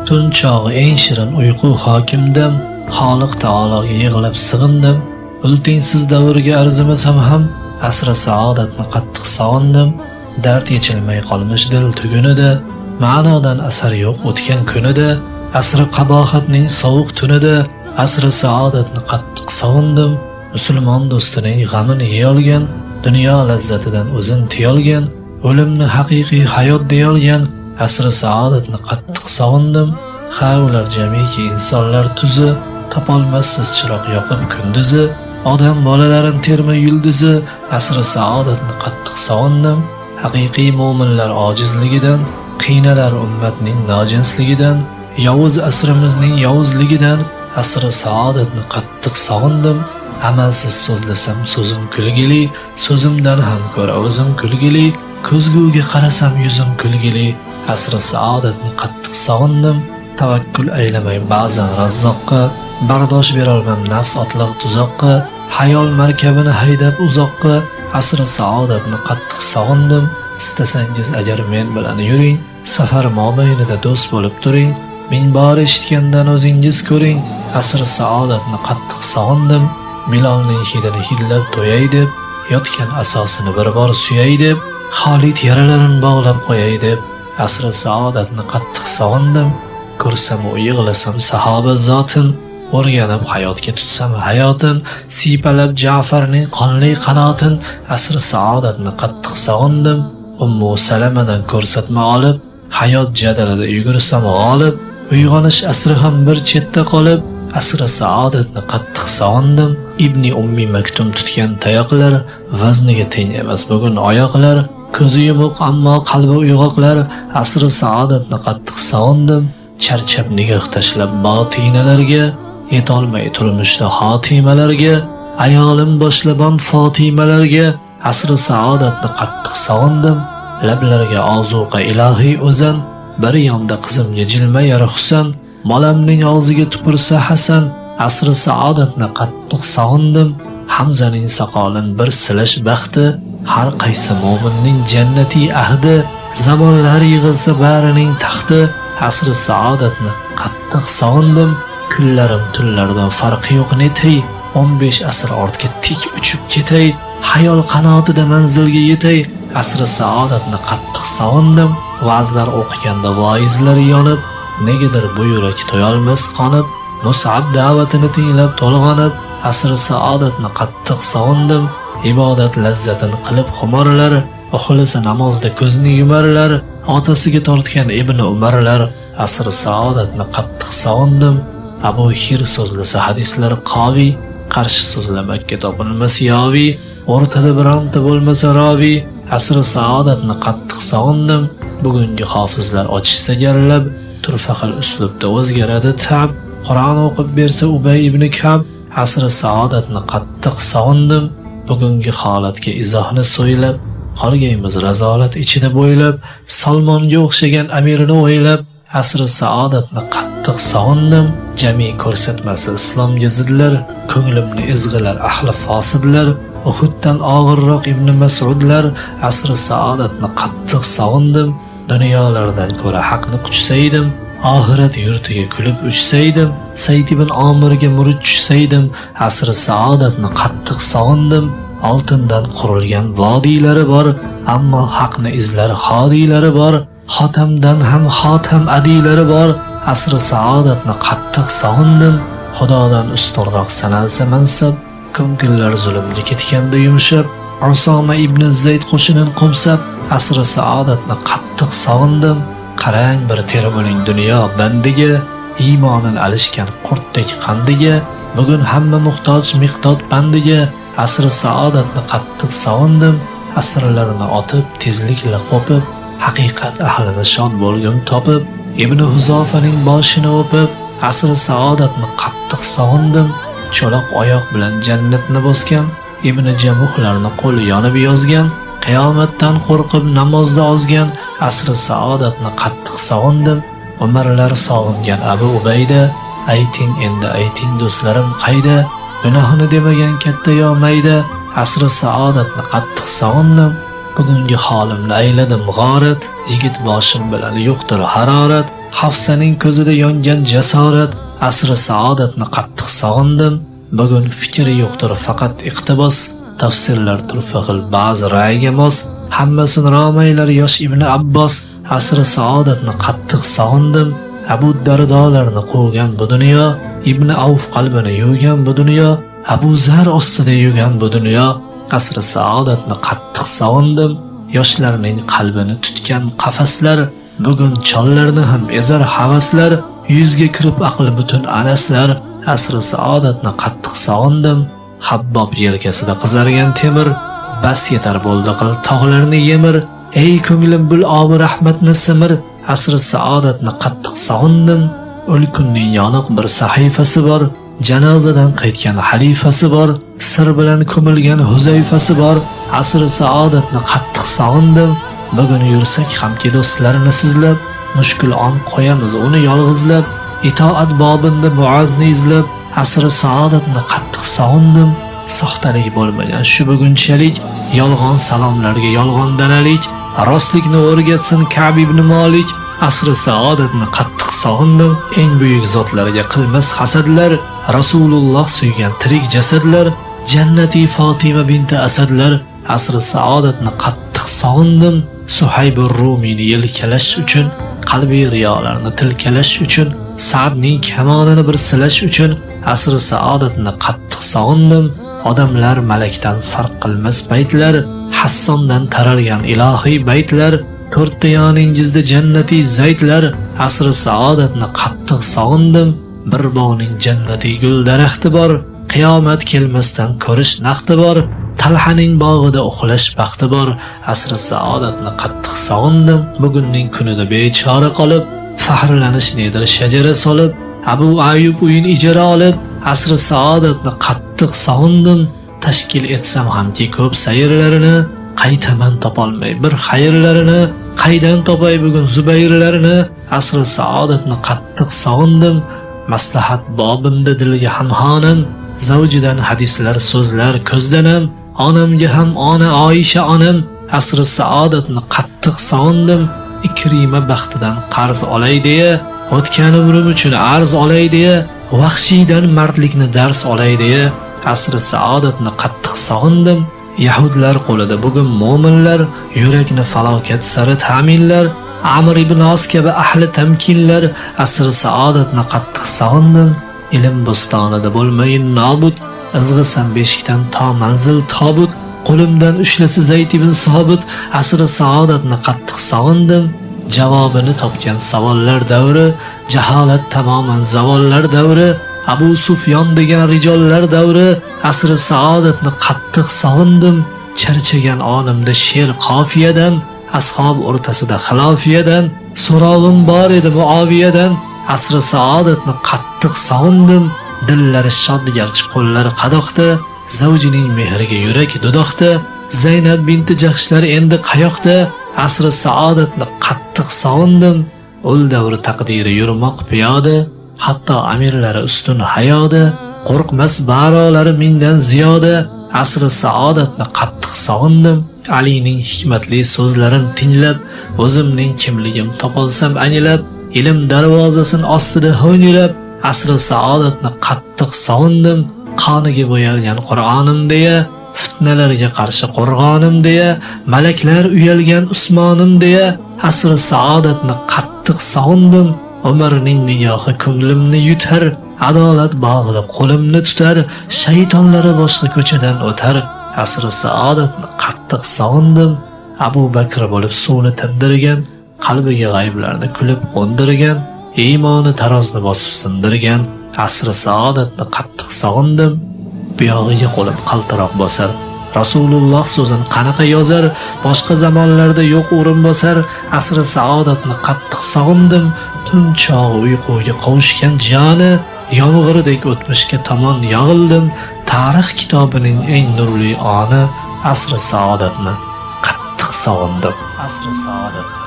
Tun chog'i eng shirin uyqu hokimdim, Xoliq taologa yig'lab sig'indim. Ultingsiz davrga arzimasam ham, asri saodatni qattiq sog'indim. Dard yechilmay qolmish dil tugunida, ma'nodan asar yo'q o'tgan kunida, asri qabohatning sovuq tunida, asri saodatni qattiq sog'indim. Musulmon do'stining g'amini yeyolgan, dunyo lazzatidan o'zin tiyolgan, o'limni haqiqiy hayot deyolgan, asri saodatni qattiq sog'indim. Ha ular jamiki insonlar tuzi, topolmassiz chiroq yoqib kunduzi, odam bolalarin terma yulduzi, asri saodatni qattiq sog'indim. Haqiqiy mo'minlar ojizligidan, qiynalar ummatning nojinsligidan, yovuz asrimizning yovuzligidan, asri saodatni qattiq sog'indim. Amalsiz so'zlasam so'zim kulgili, so'zimdan ham ko'ra o'zim kulgili, ko'zguga qarasam yuzim kulgili, asri saodatni qattiq sog'indim. Tavakkul aylamay ba'zan razzoqqa, bardosh berolmam nafs otliq tuzoqqa, hayol markabini haydab uzoqqa, asri saodatni qattiq sog'indim. Istasangiz agar men bilan yuring, safar mobaynida do'st bo'lib turing, ming bor eshitgandan o'zingiz ko'ring, asri saodatni qattiq sog'indim. Bilolning hidini hidlab to'yay deb, yotgan asosini bir bor suyay deb, Xolid yaralarini bog'lab qo'yay deb, asri saodatni qattiq sog'indim. Ko'rsam u yig'lasam sahoba zotin, o'rganib hayotga tutsam hayotin, siypalab Ja'farning qonli qanotin, asri saodatni qattiq sog'indim. Ummu Salamadan ko'rsatma olib, hayot jadalida yugursam g'olib, uyg'onish asri ham bir chetda qolib, asri saodatni qattiq sog'indim. Ibni Ummi Maktum tutgan tayoqlar, vazniga teng emas bugun oyoqlar, ko'zi yumuq ammo qalbi uyg'oqlar, asri saodatni qattiq sog'indim. Charchab nigoh tashlab botinalarga, yetolmay turmushda xotimalarga, ayolim boshlabon fotimalarga, asri saodatni qattiq sog'indim. Lablarga ozuqa ilohiy o'zan, bir yonda qizimga jilmayar Husan, molamning og'ziga tupursa Hasan, asri saodatni qattiq sog'indim. Hamzaning soqolin bir silash baxti, har qaysi mo'minning jannatiy ahdi, zamonlar yig'ilsa barining taxti, asri saodatni qattiq sog'indim. Kunlarim tunlardan farqi yo'q netay, 15 asr ortga tik uchib ketay, hayol qanotida manzilga yetay, asri saodatni qattiq sog'indim. Va'zlar o'qiganda voizlar yonib, negadir bu yurak to'yolmas qonib, Mus'ab da'vatini tinglab to'lg'anib, asri saodatni qattiq sog'indim. Ibodat lazzatini qilib xumorlar, o'xlasa namozda ko'zni yumarlar, otasiga tortgan Ibn Umarlar, asri saodatni qattiq sog'indim. Abu Hir so'zlasa hadislar qovi, qarshi so'zlamakka topilmas yoviy, o'rtada bironta bo'lmasa roviy, asri saodatni qattiq sog'indim. Bugungi hofizlar ochishsa garlab, turfa xil uslubda o'zgaradi tab, Qur'on o'qib bersa Ubay ibn Kab, asri saodatni qattiq sog'indim. Bugungi holatga izohni so'ylab, qolgaymiz razolat ichida bo'ylab, Salmonga o'xshagan amirni o'ylab, asri saodatni qattiq sog'indim. Jami ko'rsatmasi islomga zidlar, ko'nglimni ezg'ilar ahli fosidlar, Uhuddan og'irroq Ibn Mas'udlar, asri saodatni qattiq sog'indim. Dunyolardan ko'ra haqni quchsaydim, oxirat yurtiga kulib uchsaydim, Sayd ibn Omirga murid tushsaydim, asri saodatni qattiq sog'indim. Oltindan qurilgan vodiylari bor, ammo haqni izlar hodiylari bor, xotamdan ham xotam adiylari bor, asri saodatni qattiq sog'indim. Xudodan ustunroq sanalsa mansab, ko'ngillar zulmga ketganda yumshab, Usoma ibn Zayd qo'shinin qo'msab, asri saodatni qattiq sog'indim. Qarang bir termuling dunyo bandiga, iymonin alishgan qurtdek qandiga, bugun hamma muhtoj miqdod bandiga, asri saodatni qattiq sog'indim. Asrlarini otib tezlikla qo'pib, haqiqat ahlini shod bo'lgum topib, Ibn Huzofaning boshini o'pib, asri saodatni qattiq sog'indim. Cho'loq oyoq bilan jannatni bosgan, Ibn Jamuhlarni qo'li yonib yozgan, qiyomatdan qo'rqib namozda ozgan, asri saodatni qattiq sog'indim. Umarlar sog'ingan Abu Ubayda, ayting endi ayting do'stlarim qayda, gunohini demagan katta yo mayda, asri saodatni qattiq sog'indim. bugungi holimni ayladim g'orat, yigit boshim bilan yo'qdir harorat, Hafsaning ko'zida yongan jasorat, asri saodatni qattiq sog'indim, bugun fikri yo'qdir faqat iqtibos, tafsirlar turfa xil ba'zi ra'yiga mos, hammasini romaylar yosh Ibn Abbos, asri saodatni qattiq sog'indim, Abu Dardolarni quvgan bu dunyo, Ibn Avf qalbini yuvgan bu dunyo, Abu Zar ostida yurgan bu dunyo, asri saodatni qattiq sog'indim, yoshlarning qalbini tutgan qafaslar, bugun chollarni ham ezar havaslar, yuzga kirib aqli butun anaslar, asri saodatni qattiq sog'indim, Habbob yelkasida qizargan temir, bas yetar bo'ldi qil tog'larni yemir, ey ko'nglim bil obi rahmatni simir, asri saodatni qattiq sog'indim, o'lkunning yoniq bir sahifasi bor, janozadan qaytgan xalifasi bor, sir bilan ko'milgan Huzayfasi bor, asri saodatni qattiq sog'indim, bugun yursak hamki do'stlarini sizlab, mushkul on qo'yamiz uni yolg'izlab, itoat bobinda Muozni izlab, asri saodatni qattiq sog'indim, soxtalik bo'lmagan shu bugunchalik, yolg'on salomlarga yolg'on danalik, rostlikni o'rgatsin Ka'b ibn Malik, asri saodatni qattiq sog'indim, eng buyuk zotlarga qilmas hasadlar, Rasululloh suygan tirik jasadlar, jannati Fatima binti Asadlar, asri saodatni qattiq sog'indim, Suhaybur Rumiyni yelkalash uchun, qalbiy riyolarni tilkalash uchun, Sa'dning kamonini bir silash uchun, asri saodatni qattiq sog'indim, odamlar malakdan farq qilmas baytlar, Hassondan taralgan ilohiy baytlar, to'rtta yoningizda jannatiy zaytlar, asri saodatni qattiq sog'indim, bir bog'ning jannatiy gul daraxti bor, qiyomat kelmasdan ko'rish naqti bor, Talhaning bog'ida uxlash baxti bor, asri saodatni qattiq sog'indim, bugunning kunida bechora qolib, faxrlanish nedir shajara solib, Abu Ayyub uyin ijara olib, asri saodatni qattiq sog'indim, tashkil etsam hamki ko'p sayrlarini, qaytaman topolmay bir xayrlarini, qaydan topay bugun Zubayrlarini, asri saodatni qattiq sog'indim, maslahat bobinda dilga hamxonam, zavjidan hadislar so'zlar ko'zdanam, onamga ham ona Oysha onam, asri saodatni qattiq sog'indim, Ikrima baxtidan qarz olay deya, o'tgan umrim uchun arz olay deya, vahshiydan mardlikni dars olay deya, asri saodatni qattiq sog'indim, Yahudlar qo'lida bugun mo'minlar, yurakni falokat sari ta'minlar, Amr ibn Os kabi ahli tamkinlar, asri saodatni qattiq sog'indim, ilm bo'stonida bo'lmayin nobud, izg'isam beshikdan to manzil tobut, qo'limdan ushlasa Zayd ibn Sobit, asri saodatni qattiq sog'indim, javobini topgan savollar davri, jaholat tamoman zavollar davri, Abu Sufyon degan rijollar davri, asri saodatni qattiq sog'indim, charchagan onimda she'r qofiyadan, ashab o'rtasida xilofiyadan, so'rog'im bor edi Muaviyadan, asri saodatni qattiq sog'indim, dillari shod garchi qo'llari qadoqda, zavjining mehriga yurak dudoqda, Zaynab binti Jahshlar endi qayoqda, asri saodatni qattiq sog'indim, ul davri taqdiri yurmoq piyoda, hatto amirlari ustun hayoda, qo'rqmas barolari mingdan ziyoda, asri saodatni qattiq sog'indim, Alining hikmatli so'zlarini tinglab, o'zimning kimligim topolsam anglab, ilm darvozasin ostida ho'ngrab, asri saodatni qattiq sog'indim, qoniga bo'yalgan Qur'onim deya, fitnalarga qarshi qo'rg'onim deya, malaklar uyalgan Usmonim deya, asri saodatni qattiq sog'indim, Umarning nigohi ko'nglimni yutar, adolat bog'ida qo'limni tutar, shaytonlari boshqa ko'chadan o'tar, asri saodatni qattiq sog'indim, Abu Bakr bo'lib suvni tindirgan, qalbiga g'ayblarni kulib qo'ndirgan, iymoni tarozni bosib sindirgan, asri saodatni qattiq sog'indim, buyog'iga qo'lib qaltiroq bosar, Rasululloh so'zini qanaqa yozar, boshqa zamonlarda yo'q o'rin bosar, asri saodatni qattiq sog'indim, tun chog'i uyquga qovushgan joni, yomg'irdek o'tmishga tomon yog'ildim, tarix kitobining eng nurli oni, asri saodatni qattiq sog'indim, asri saodat